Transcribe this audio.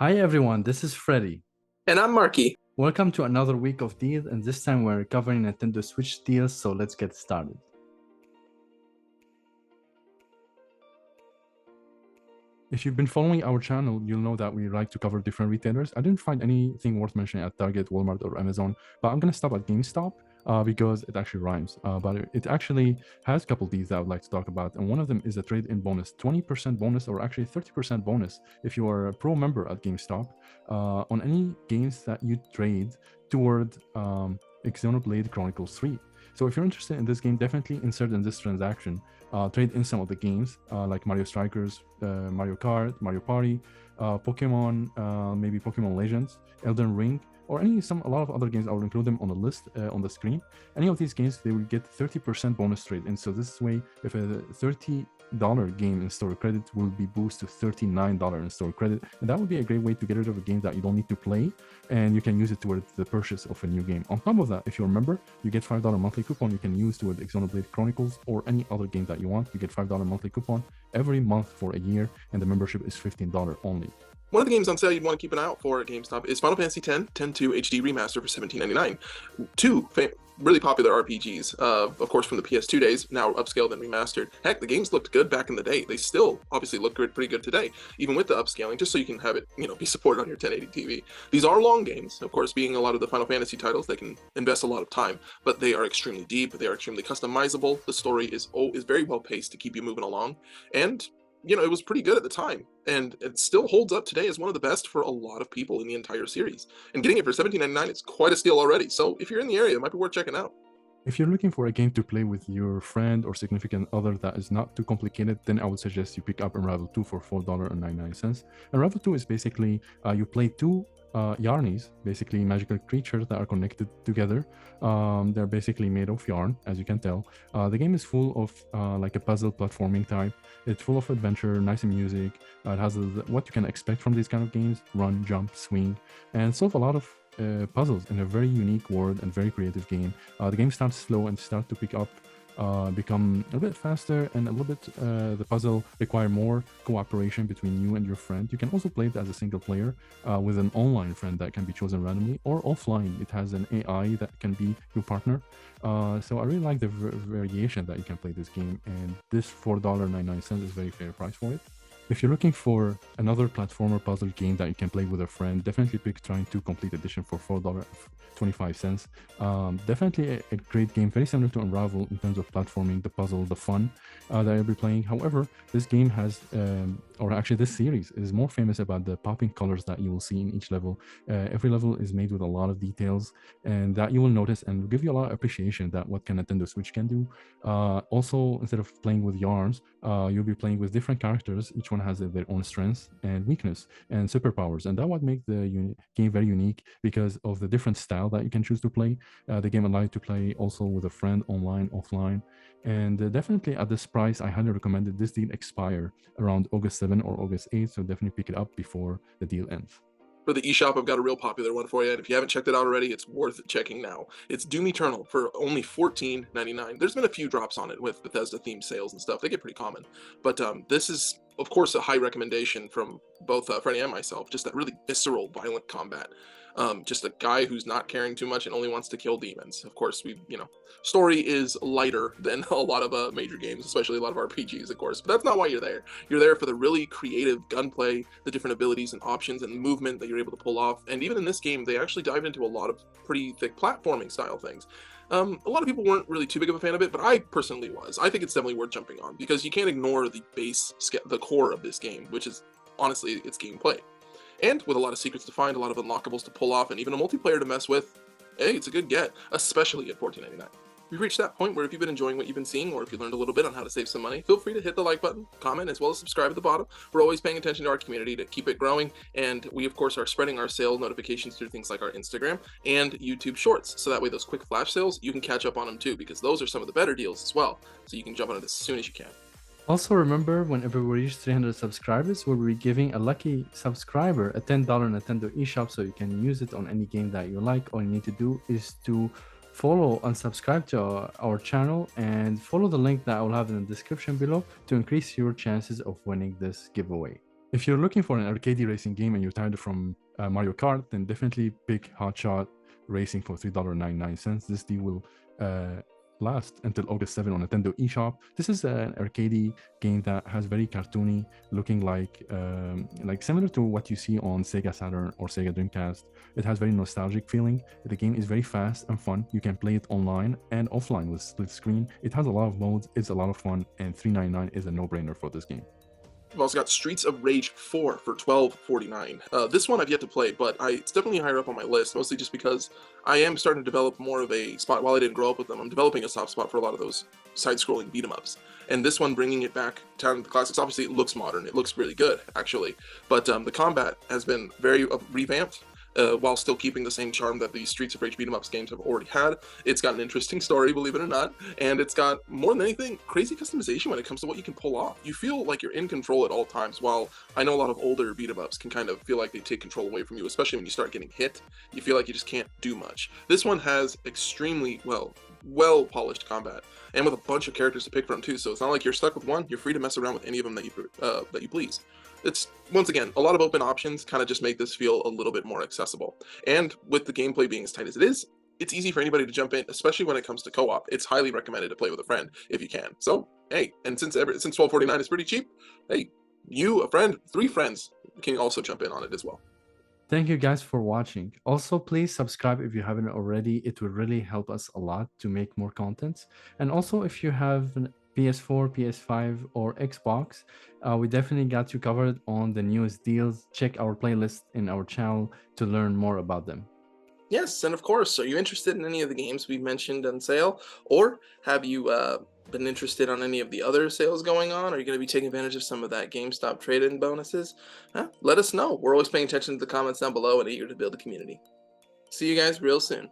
Hi everyone, this is Freddy. And I'm Marky. Welcome to another week of deals, and this time we're covering Nintendo Switch deals, so let's get started. If you've been following our channel, you'll know that we like to cover different retailers. I didn't find anything worth mentioning at Target, Walmart, or Amazon, but I'm gonna stop at GameStop because it actually rhymes. But it actually has a couple deals that I would like to talk about, and one of them is a trade-in bonus, 20% bonus, or actually 30% bonus if you are a pro member at GameStop on any games that you trade toward Xenoblade Chronicles 3. So if you're interested in this game, definitely insert in this transaction. Trade in some of the games like Mario Strikers, Mario Kart, Mario Party, Pokemon, maybe Pokemon Legends, Elden Ring, or a lot of other games. I will include them on the list on the screen. Any of these games, they will get 30% bonus trade. And so this way, if a $30 game in store credit will be boosted to $39 in store credit, and that would be a great way to get rid of a game that you don't need to play, and you can use it towards the purchase of a new game. On top of that, if you remember, you get $5 monthly coupon you can use toward Xenoblade Chronicles or any other game that you want. You get $5 monthly coupon every month for a year, and the membership is $15 only. One of the games on sale you'd want to keep an eye out for at GameStop is Final Fantasy X 10-2 HD Remaster for $17.99. Two really popular RPGs, of course from the PS2 days, now upscaled and remastered. Heck, the games looked good back in the day. They still obviously look pretty good today, even with the upscaling, just so you can have it, be supported on your 1080 TV. These are long games, of course, being a lot of the Final Fantasy titles, they can invest a lot of time, but they are extremely deep, they are extremely customizable. The story is very well paced to keep you moving along, and it was pretty good at the time, and it still holds up today as one of the best for a lot of people in the entire series. And getting it for $17.99 is quite a steal already. So if you're in the area, it might be worth checking out. If you're looking for a game to play with your friend or significant other that is not too complicated, then I would suggest you pick up Unravel 2 for $4.99. Unravel 2 is basically you play two yarnies, basically magical creatures that are connected together. They're basically made of yarn, as you can tell. The game is full of like a puzzle platforming type. It's full of adventure, nice music. It has what you can expect from these kind of games: run, jump, swing, and solve a lot of puzzles in a very unique world and very creative game. The game starts slow and start to pick up, become a little bit faster, and a little bit the puzzle require more cooperation between you and your friend. You can also play it as a single player with an online friend that can be chosen randomly, or offline. It has an AI that can be your partner. So I really like the variation that you can play this game, and this $4.99 is very fair price for it. If you're looking for another platformer puzzle game that you can play with a friend, definitely pick Trying to Complete Edition for $4.25. Definitely a great game, very similar to Unravel in terms of platforming, the puzzle, the fun that you'll be playing. However, this game has, or actually this series is more famous about the popping colors that you will see in each level. Every level is made with a lot of details, and that you will notice and will give you a lot of appreciation that what can Nintendo Switch can do. Also, instead of playing with yarns, you'll be playing with different characters. Each one has their own strengths and weakness and superpowers, and that would make the game very unique because of the different style that you can choose to play. The game allows you to play also with a friend, online, offline, and definitely at this price, I highly recommend it. This deal expire around August 7 or August 8, so definitely pick it up before the deal ends. For the eShop, I've got a real popular one for you, and if you haven't checked it out already, it's worth checking now. It's Doom Eternal for only $14.99. There's been a few drops on it with Bethesda-themed sales and stuff. They get pretty common. But this is, of course, a high recommendation from both Freddie and myself, just that really visceral, violent combat. Just a guy who's not caring too much and only wants to kill demons. Of course, story is lighter than a lot of major games, especially a lot of RPGs, of course. But that's not why you're there. You're there for the really creative gunplay, the different abilities and options and movement that you're able to pull off. And even in this game, they actually dived into a lot of pretty thick platforming style things. A lot of people weren't really too big of a fan of it, but I personally was. I think it's definitely worth jumping on because you can't ignore the the core of this game, which is honestly its gameplay. And with a lot of secrets to find, a lot of unlockables to pull off, and even a multiplayer to mess with, hey, it's a good get, especially at $14.99. We've reached that point where if you've been enjoying what you've been seeing, or if you learned a little bit on how to save some money, feel free to hit the like button, comment, as well as subscribe at the bottom. We're always paying attention to our community to keep it growing, and we, of course, are spreading our sale notifications through things like our Instagram and YouTube Shorts, so that way those quick flash sales, you can catch up on them too, because those are some of the better deals as well, so you can jump on it as soon as you can. Also, remember, whenever we reach 300 subscribers, we'll be giving a lucky subscriber a $10 Nintendo eShop, so you can use it on any game that you like. All you need to do is to follow and subscribe to our channel and follow the link that I will have in the description below to increase your chances of winning this giveaway. If you're looking for an arcade racing game and you're tired from Mario Kart, then definitely pick Hotshot Racing for $3.99. This deal will last until August 7 on Nintendo eShop. This is an arcade game that has very cartoony looking, like similar to what you see on Sega Saturn or Sega Dreamcast. It has very nostalgic feeling. The game is very fast and fun. You can play it online and offline with split screen. It has a lot of modes. It's a lot of fun, and $3.99 is a no-brainer for this game. We've also got Streets of Rage 4 for $12.49. This one I've yet to play, but it's definitely higher up on my list, mostly just because I am starting to develop more of a spot. While I didn't grow up with them, I'm developing a soft spot for a lot of those side-scrolling beat-em-ups. And this one, bringing it back down to the classics, obviously it looks modern. It looks really good, actually. But the combat has been very revamped. While still keeping the same charm that the Streets of Rage beat-em-ups games have already had. It's got an interesting story, believe it or not, and it's got, more than anything, crazy customization when it comes to what you can pull off. You feel like you're in control at all times, while I know a lot of older beat-em-ups can kind of feel like they take control away from you, especially when you start getting hit. You feel like you just can't do much. This one has extremely well-polished combat, and with a bunch of characters to pick from too, so it's not like you're stuck with one. You're free to mess around with any of them that you please. It's, once again, a lot of open options kind of just make this feel a little bit more accessible. And with the gameplay being as tight as it is, it's easy for anybody to jump in, especially when it comes to co-op. It's highly recommended to play with a friend if you can. So, hey, and since $12.49 is pretty cheap, hey, you, a friend, 3 friends can also jump in on it as well. Thank you guys for watching. Also, please subscribe if you haven't already. It will really help us a lot to make more content. And also, if you have an PS4, PS5, or Xbox, we definitely got you covered on the newest deals. Check our playlist in our channel to learn more about them. Yes, and of course, are you interested in any of the games we mentioned on sale? Or have you been interested on any of the other sales going on? Are you going to be taking advantage of some of that GameStop trade-in bonuses? Let us know. We're always paying attention to the comments down below and eager to build a community. See you guys real soon.